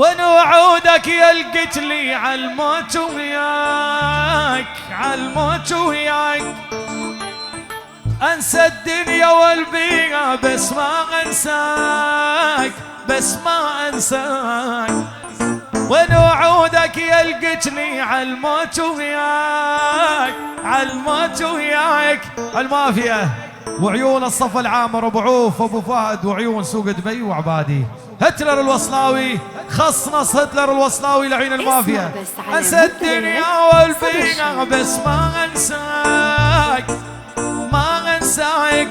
وين وعودك يا القتلي عالموت وياك عالموت وياك. انسى الدنيا والبيئة بس ما انساك بس ما انساك. وين وعودك يا القتلي عالموت وياك عالموت وياك. المافيا وعيون الصف العامر ابو عوف ابو فهد وعيون سوق دبي وعبادي. هتلر الوصلاوي خصنص هتلر الوصلاوي لعين المافيا. انسى الدنيا والبيئة بس ما انساك ما انساك.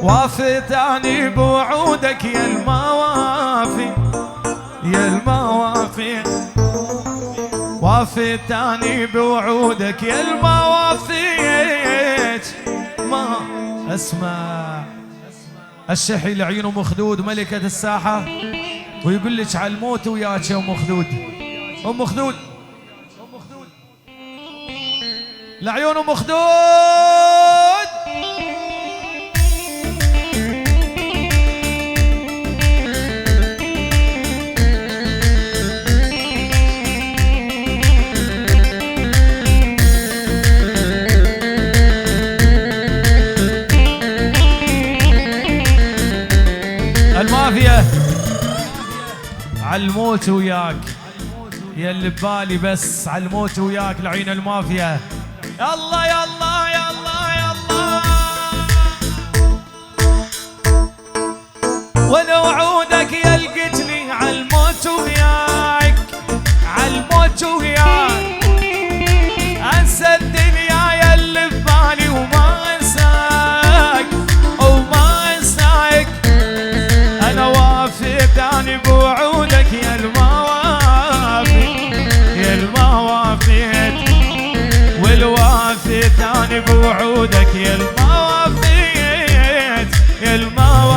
وافيتني بوعودك يا الموافي يا الموافي. وافيتني بوعودك يا الموافي. ما اسمع الشحي لعيونه مخدود ملكة الساحة ويقول لك على الموت وياك يا ام خدود. ام خدود لعيونه مخدود. المافيا عالموت وياك يا اللي ببالي بس عالموت وياك لعين المافيا. يلا يلا يلا يلا. وين وعودك يا القتلي عالموت وياك عالموت وياك. انسى الدنيا يا اللي ببالي وما انساك وما انساك. انا وافيتني بوعودك يا الموافي يا الموافي. والوافيتني بوعودك يا الموافي يا الموافي.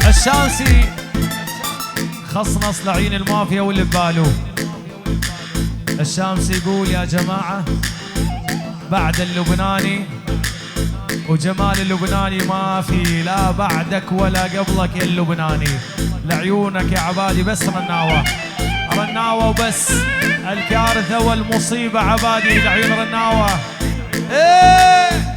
الشامسي خصنص لعين المافيا واللي بباله. الشامسي يقول يا جماعة بعد اللبناني وجمال اللبناني ما في لا بعدك ولا قبلك يا اللبناني. لعيونك يا عبادي بس رناوة رناوة وبس. الكارثة والمصيبة عبادي لعيون رناوة. ايه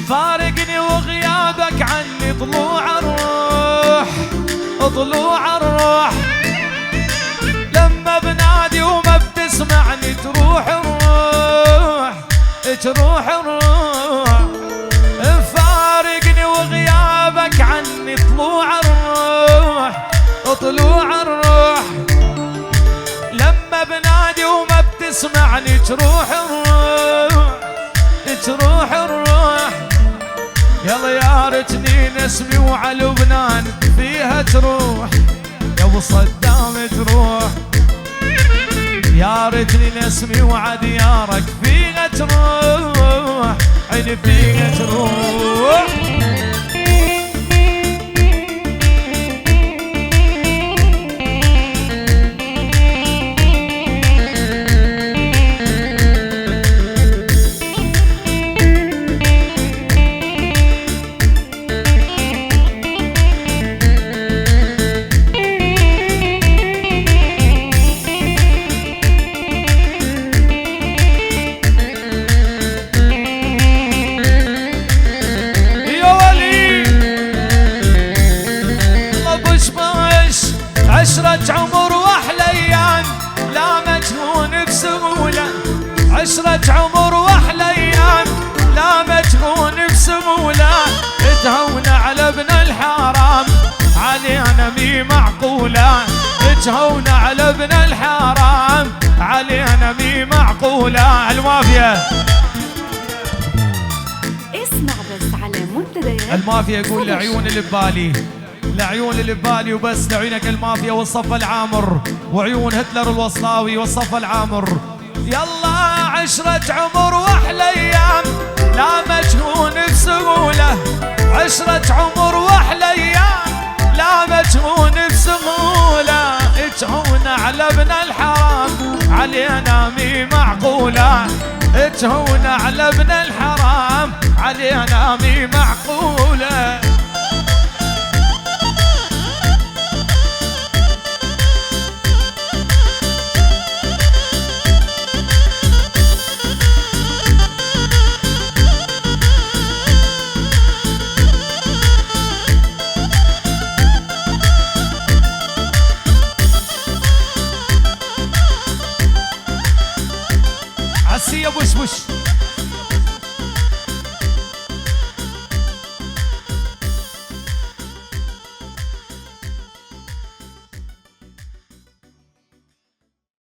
فارقني وغيابك عني طلوع الروح طلوع الروح. لما بنادي وما بتسمعني تروح الروح تروح الروح. فارقني وغيابك عني طلوع الروح طلوع الروح. لما بنادي وما بتسمعني تروح الروح تروح الروح. يلا يا ريتني نسمي وعلى لبنان فيها تروح يا ابو صدام تروح. يا ريتني نسمي وعلى ديارك فيها تروح عيني فيها تروح. تهون على ابن الحرام علينا مي معقولة، تهون على ابن الحرام علينا مي معقولة. المافيا اسمع بس على منتديات المافيا يقول لعيون اللي ببالي، لعيون اللي ببالي وبس، لعيونك المافيا والصف العامر، وعيون هتلر الوصلاوي والصف العامر. يلا عشرة عمر واحلى ايام لا مجنون بسهولة، عشرة عمر واحلى ايام لا مجنون بسهولة، تهون على ابن الحرام علينا مي معقولة، تهون على ابن الحرام علينا مي معقولة. عسية بوش بوش